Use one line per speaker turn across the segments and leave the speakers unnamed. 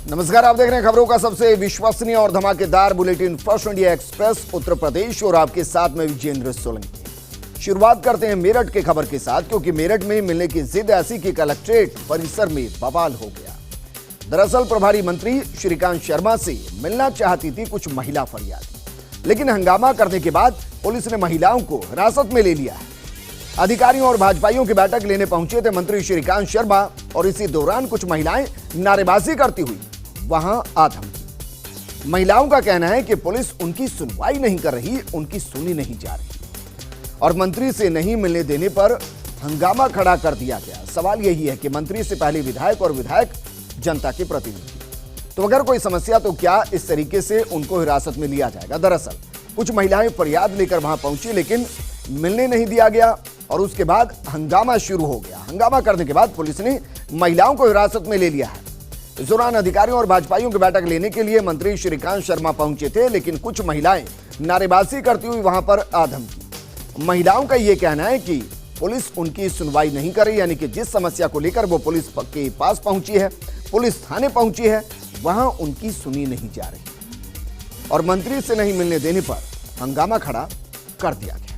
नमस्कार, आप देख रहे हैं खबरों का सबसे विश्वसनीय और धमाकेदार bulletin first India express Uttar Pradesh, और आपके साथ में विजेंद्र सोलंकी। शुरुआत करते हैं मेरठ के खबर के साथ, क्योंकि मेरठ में मिलने की जिद ऐसी कि कलेक्ट्रेट परिसर में बवाल हो गया। दरअसल प्रभारी मंत्री श्रीकांत शर्मा से मिलना चाहती थी कुछ महिला फरियादी, लेकिन हंगामा करने के बाद पुलिस ने महिलाओं को हिरासत में ले लिया है। अधिकारियों और भाजपाइयों की बैठक लेने पहुंचे थे मंत्री श्रीकांत शर्मा, और इसी दौरान कुछ महिलाएं नारेबाजी करती हुई वहां आ थमी। महिलाओं का कहना है कि पुलिस उनकी सुनवाई नहीं कर रही, उनकी सुनी नहीं जा रही, और मंत्री से नहीं मिलने देने पर हंगामा खड़ा कर दिया गया। सवाल यही है कि मंत्री से पहले विधायक और विधायक जनता के प्रतिनिधि, तो अगर कोई समस्या तो क्या इस तरीके से उनको हिरासत में लिया जाएगा? दरअसल कुछ महिलाएं फरियाद लेकर वहां पहुंची, लेकिन मिलने नहीं दिया गया, और उसके बाद हंगामा शुरू हो गया। हंगामा करने के बाद पुलिस ने महिलाओं को हिरासत में ले लिया है। इस दौरान अधिकारियों और भाजपाइयों की बैठक लेने के लिए मंत्री श्रीकांत शर्मा पहुंचे थे, लेकिन कुछ महिलाएं नारेबाजी करती हुई वहां पर आ थमी। महिलाओं का यह कहना है कि पुलिस उनकी सुनवाई नहीं कर रही, यानी कि जिस समस्या को लेकर वो पुलिस के पास पहुंची है, पुलिस थाने पहुंची है, वहां उनकी सुनी नहीं जा रही, और मंत्री से नहीं मिलने देने पर हंगामा खड़ा कर दिया गया।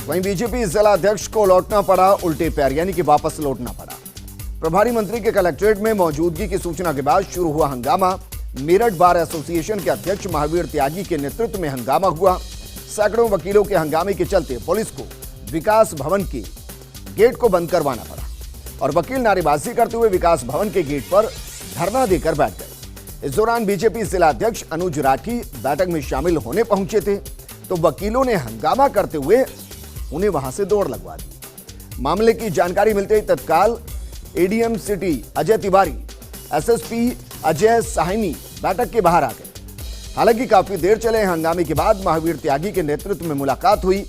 वहीं बीजेपी जिला अध्यक्ष को लौटना पड़ा उल्टे पैर, यानी कि वापस लौटना पड़ा। प्रभारी मंत्री के कलेक्ट्रेट में मौजूदगी की सूचना के बाद शुरू हुआ हंगामा। मेरठ बार एसोसिएशन के अध्यक्ष महावीर त्यागी के नेतृत्व में हंगामा हुआ। सैकड़ों वकीलों के हंगामे के चलते पुलिस को विकास भवन के गेट को बंद करवाना पड़ा, और वकील नारेबाजी करते हुए विकास भवन के गेट पर धरना देकर बैठ गए। इस दौरान बीजेपी जिला अध्यक्ष अनुज राठी बैठक में शामिल होने पहुंचे थे, तो वकीलों ने हंगामा करते हुए उन्हें वहां से दौड़ लगवा दी। मामले की जानकारी मिलते ही तत्काल ADM city Ajay Tiwari, SSP Ajay Sahni बैठक के बाहर आ गए। हालांकि काफी देर चले हंगामे के बाद महावीर त्यागी के नेतृत्व में मुलाकात हुई।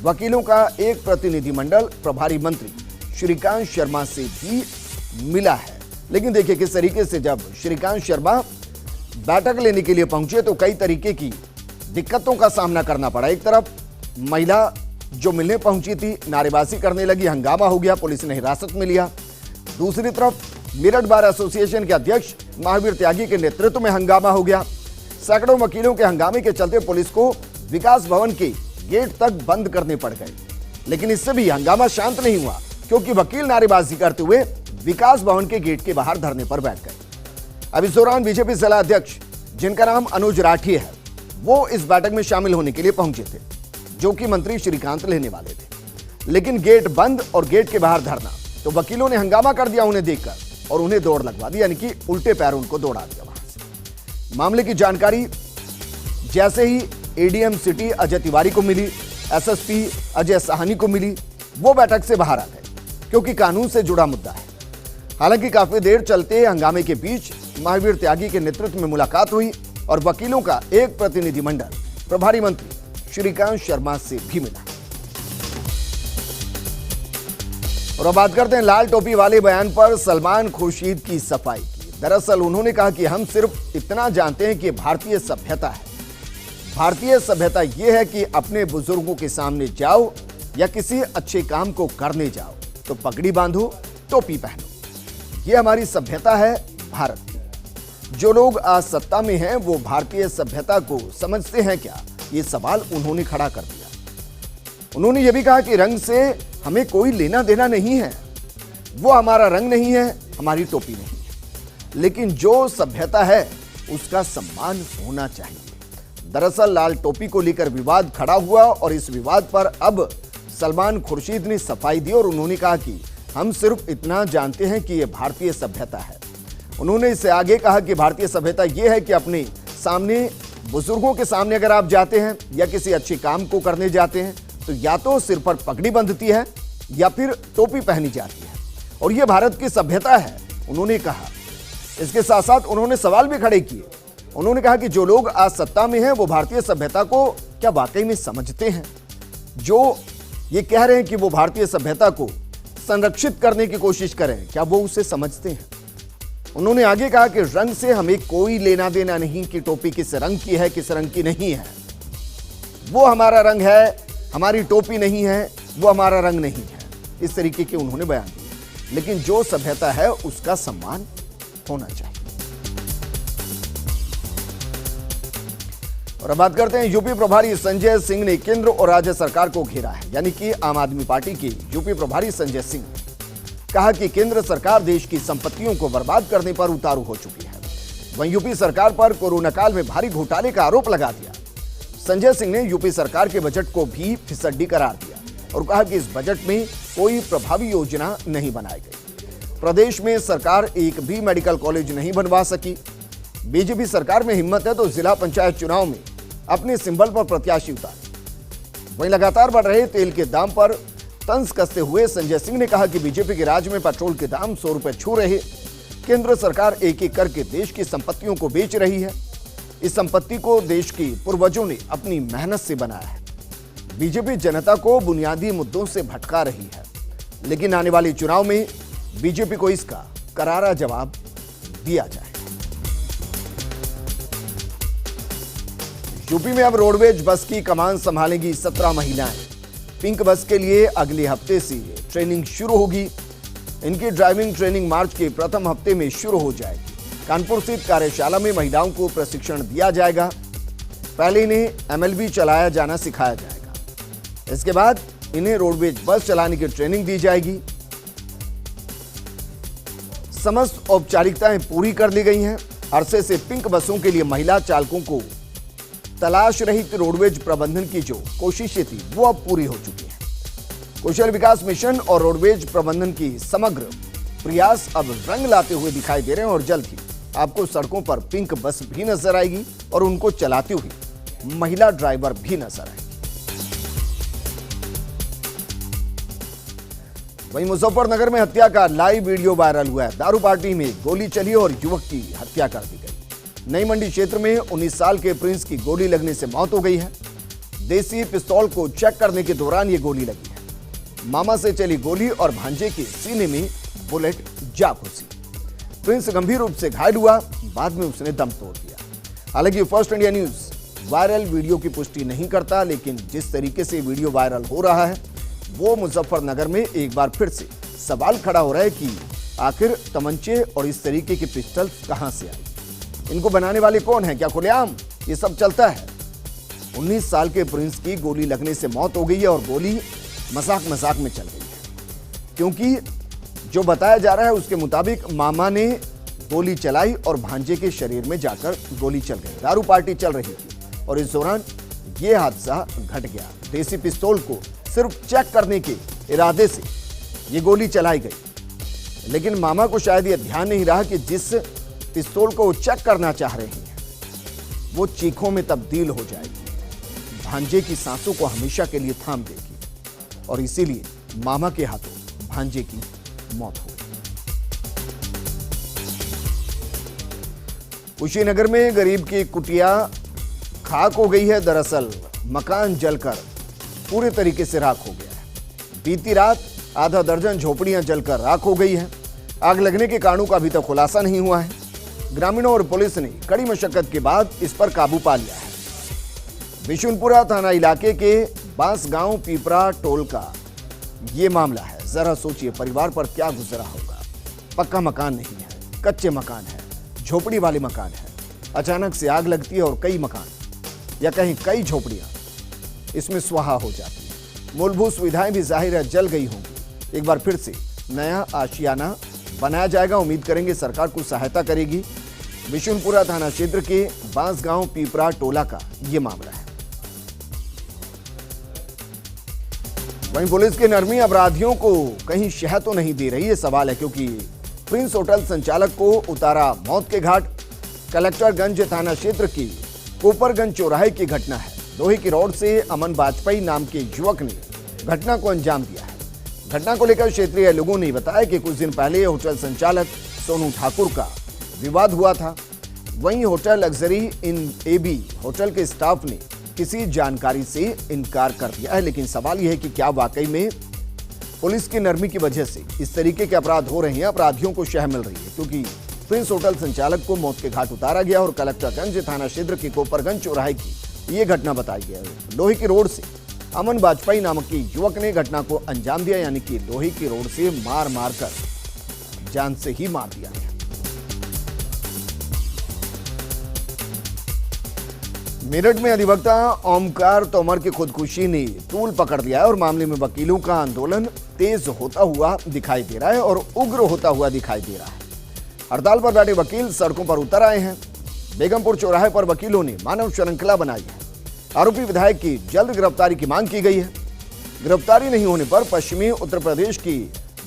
वकीलों का एक प्रतिनिधिमंडल प्रभारी मंत्री श्रीकांत शर्मा से भी मिला है, लेकिन देखिए किस तरीके से जब श्रीकांत शर्मा बैठक लेने के लिए पहुंचे तो कई तरीके की दिक्कतों का सामना करना पड़ा। एक तरफ महिला जो मिलने पहुंची थी नारेबाजी करने लगी, हंगामा हो गया, पुलिस ने हिरासत में लिया। दूसरी तरफ मेरठ बार एसोसिएशन के अध्यक्ष महावीर त्यागी के नेतृत्व में हंगामा हो गया। सैकड़ों वकीलों के हंगामे के चलते पुलिस को विकास भवन के गेट तक बंद करने पड़ गए, लेकिन इससे भी हंगामा शांत नहीं हुआ, क्योंकि वकील नारेबाजी करते हुए विकास भवन के गेट के बाहर धरने पर बैठ गए। अब इस दौरान बीजेपी जिला अध्यक्ष, जिनका नाम अनुज राठी है, वो इस बैठक में शामिल होने के लिए पहुंचे थे, जो कि मंत्री श्रीकांत लेने वाले थे, लेकिन गेट बंद और गेट के बाहर धरना, तो वकीलों ने हंगामा कर दिया उन्हें देखकर, और उन्हें दौड़ लगवा दी, यानी कि उल्टे पैर उनको दौड़ा दिया वहां से। मामले की जानकारी जैसे ही एडीएम सिटी अजय तिवारी को मिली, एसएसपी अजय साहनी को मिली, वो बैठक से बाहर आ गए, क्योंकि कानून से जुड़ा मुद्दा है। हालांकि काफी देर चलते हंगामे के बीच महावीर त्यागी के नेतृत्व में मुलाकात हुई, और वकीलों का एक प्रतिनिधिमंडल प्रभारी मंत्री श्रीकांत शर्मा से भी मिला। और अब बात करते हैं लाल टोपी वाले बयान पर सलमान खुर्शीद की सफाई की। दरअसल उन्होंने कहा कि हम सिर्फ इतना जानते हैं कि भारतीय सभ्यता है। भारतीय सभ्यता यह है कि अपने बुजुर्गों के सामने जाओ या किसी अच्छे काम को करने जाओ तो पगड़ी बांधो, टोपी पहनो। यह हमारी सभ्यता है भारत की। जो लोग आज सत्ता में हैं वो भारतीय सभ्यता को समझते हैं क्या? ये सवाल उन्होंने खड़ा कर दिया। उन्होंने यह भी कहा कि रंग से हमें कोई लेना देना नहीं है, वो हमारा रंग नहीं है, हमारी टोपी नहीं है, लेकिन जो सभ्यता है उसका सम्मान होना चाहिए। दरअसल लाल टोपी को लेकर विवाद खड़ा हुआ, और इस विवाद पर अब सलमान खुर्शीद ने सफाई दी, और उन्होंने कहा कि हम सिर्फ इतना जानते हैं कि यह भारतीय सभ्यता है। उन्होंने इससे आगे कहा कि भारतीय सभ्यता यह है कि अपने सामने, बुजुर्गों के सामने अगर आप जाते हैं या किसी अच्छे काम को करने जाते हैं तो या तो सिर पर पगड़ी बंधती है या फिर टोपी पहनी जाती है, और यह भारत की सभ्यता है, उन्होंने कहा। इसके साथ साथ उन्होंने सवाल भी खड़े किए। उन्होंने कहा कि जो लोग आज सत्ता में हैं वो भारतीय सभ्यता को क्या वाकई में समझते हैं? जो ये कह रहे हैं कि वो भारतीय सभ्यता को संरक्षित करने की कोशिश करें, क्या वो उसे समझते हैं? उन्होंने आगे कहा कि रंग से हमें कोई लेना देना नहीं कि टोपी किस रंग की है, किस रंग की नहीं है। वो हमारा रंग है, हमारी टोपी नहीं है, वो हमारा रंग नहीं है। इस तरीके के उन्होंने बयान दिए। लेकिन जो सभ्यता है उसका सम्मान होना चाहिए। और अब बात करते हैं यूपी प्रभारी संजय सिंह ने केंद्र और राज्य सरकार को घेरा है। यानी कि आम आदमी पार्टी के यूपी प्रभारी संजय सिंह ने कहा कि केंद्र सरकार देश की संपत्तियों को बर्बाद करने पर उतारू हो चुकी है। वहीं यूपी सरकार पर कोरोना काल में भारी घोटाले का आरोप लगा दिया। संजय सिंह ने यूपी सरकार के बजट को भी फिसड्डी करार दिया और कहा कि इस बजट में कोई प्रभावी योजना नहीं बनाई गई। प्रदेश में सरकार एक भी मेडिकल कॉलेज नहीं बनवा सकी। बीजेपी सरकार में हिम्मत है तो जिला पंचायत चुनाव में अपने सिंबल पर प्रत्याशी उतारे। वहीं लगातार बढ़ रहे तेल के दाम पर तंज कसते हुए संजय सिंह ने कहा कि बीजेपी के राज में पेट्रोल के दाम 100 रुपए छू रहे। केंद्र सरकार एक एक करके देश की संपत्तियों को बेच रही है। इस संपत्ति को देश के पूर्वजों ने अपनी मेहनत से बनाया है। बीजेपी जनता को बुनियादी मुद्दों से भटका रही है, लेकिन आने वाले चुनाव में बीजेपी को इसका करारा जवाब दिया जाए। यूपी में अब रोडवेज बस की कमान संभालेंगी 17 महिलाएं। पिंक बस के लिए अगले हफ्ते से ट्रेनिंग शुरू होगी। इनकी ड्राइविंग ट्रेनिंग मार्च के प्रथम हफ्ते में शुरू हो जाएगी। कानपुर स्थित कार्यशाला में महिलाओं को प्रशिक्षण दिया जाएगा। पहले इन्हें एमएलबी चलाया जाना सिखाया जाएगा। इसके बाद इन्हें रोडवेज बस चलाने की ट्रेनिंग दी जाएगी। समस्त औपचारिकताएं पूरी कर ली गई हैं। अरसे से पिंक बसों के लिए महिला चालकों को तलाश रहित रोडवेज प्रबंधन की जो कोशिशें थी वो अब पूरी हो चुकी है। कौशल विकास मिशन और रोडवेज प्रबंधन की समग्र प्रयास अब रंग लाते हुए दिखाई दे रहे हैं और जल्द ही आपको सड़कों पर पिंक बस भी नजर आएगी और उनको चलाती हुई महिला ड्राइवर भी नजर आएगी। वहीं मुजफ्फरनगर में हत्या का लाइव वीडियो वायरल हुआ है। दारू पार्टी में गोली चली और युवक की हत्या कर दी गई। नई मंडी क्षेत्र में 19 साल के प्रिंस की गोली लगने से मौत हो गई है। देसी पिस्तौल को चेक करने के दौरान ये गोली लगी है। मामा से चली गोली और भांजे के सीने में बुलेट जा घुसी। प्रिंस गंभीर रूप से घायल हुआ, बाद में उसने दम तोड़ दिया। हालांकि first India news viral video की पुष्टि नहीं करता, लेकिन जिस तरीके से वीडियो वायरल हो रहा है वो मुजफ्फरनगर में एक बार फिर से सवाल खड़ा हो रहा है कि आखिर तमंचे और इस तरीके की पिस्टल कहां से आई। इनको बनाने वाले कौन हैं? क्या खुलेआम ये सब चलता है? 19 साल के प्रिंस की गोली लगने से मौत हो गई है और गोली मजाक मजाक में चल गई है, क्योंकि जो बताया जा रहा है उसके मुताबिक मामा ने गोली चलाई और भांजे के शरीर में जाकर गोली चल गई। दारू पार्टी चल रही थी और इस दौरान यह हादसा घट गया। देसी पिस्तौल को सिर्फ चेक करने के इरादे से ये गोली चलाई गई, लेकिन मामा को शायद यह ध्यान नहीं रहा कि जिस पिस्तौल को चेक करना चाह रहे हैं वो चीखों में तब्दील हो जाएगी, भांजे की सांसों को हमेशा के लिए थाम देगी और इसीलिए मामा के हाथों भांजे की मौत हो गई। कुशीनगर में गरीब की कुटिया खाक हो गई है। दरअसल मकान जलकर पूरे तरीके से राख हो गया है। बीती रात आधा दर्जन झोपड़ियां जलकर राख हो गई है। आग लगने के कारणों का अभी तक खुलासा नहीं हुआ है। ग्रामीणों और पुलिस ने कड़ी मशक्कत के बाद इस पर काबू पा लिया है। बिशुनपुरा थाना इलाके के बांसगांव पीपरा टोल का ये मामला है। जरा सोचिए परिवार पर क्या गुजरा होगा। पक्का मकान नहीं है, कच्चे मकान है, झोपड़ी वाले मकान है। अचानक से आग लगती है और कई मकान या कहीं कई झोपड़ियां इसमें स्वाहा हो जाती है। मूलभूत सुविधाएं भी जाहिर है जल गई होंगी। एक बार फिर से नया आशियाना बनाया जाएगा। उम्मीद करेंगे सरकार कुछ सहायता करेगी। बिशुनपुरा थाना क्षेत्र के बांसगांव पीपरा टोला का यह मामला है। वहीं पुलिस की नरमी अपराधियों को कहीं शह तो नहीं दे रही, है सवाल है, क्योंकि प्रिंस होटल संचालक को उतारा मौत के घाट। कलेक्टरगंज थाना क्षेत्र की कोपरगंज चौराहे की घटना है। लोहे की रॉड से अमन वाजपेयी नाम के युवक ने घटना को अंजाम दिया है। घटना को लेकर क्षेत्रीय लोगों ने बताया कि कुछ दिन पहले होटल संचालक सोनू ठाकुर का विवाद हुआ था। वहीं hotel luxury inn AB hotel के स्टाफ ने किसी जानकारी से इनकार कर दिया है। लेकिन सवाल यह है कि क्या वाकई में पुलिस की नरमी की वजह से इस तरीके के अपराध हो रहे हैं, अपराधियों को शह मिल रही है, क्योंकि प्रिंस होटल संचालक को मौत के घाट उतारा गया और कलेक्टरगंज थाना क्षेत्र के कोपरगंज चौराहे की ये घटना बताई गई है। लोहे की रोड से अमन वाजपेयी नामक के युवक ने घटना को अंजाम दिया, यानी कि लोहे की रोड से मार मार कर जान से ही मार दिया गया। मेरठ में अधिवक्ता ओमकार तोमर की खुदकुशी ने तूल पकड़ लिया है और मामले में वकीलों का आंदोलन तेज होता हुआ दिखाई दे रहा है और उग्र होता हुआ दिखाई दे रहा है। हड़ताल पर बैठे वकील सड़कों पर उतर आए हैं। बेगमपुर चौराहे पर वकीलों ने मानव श्रृंखला बनाई है। आरोपी विधायक की जल्द गिरफ्तारी की मांग की गई है। गिरफ्तारी नहीं होने पर पश्चिमी उत्तर प्रदेश की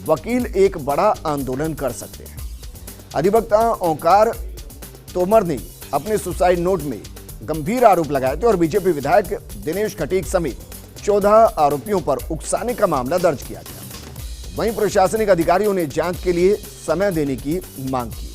वकील एक बड़ा आंदोलन कर सकते हैं। अधिवक्ता ओंकार तोमर ने अपने सुसाइड नोट में गंभीर आरोप लगाए थे और बीजेपी विधायक दिनेश खटीक समेत 14 आरोपियों पर उकसाने का मामला दर्ज किया गया। वहीं प्रशासनिक अधिकारियों ने जांच के लिए समय देने की मांग की।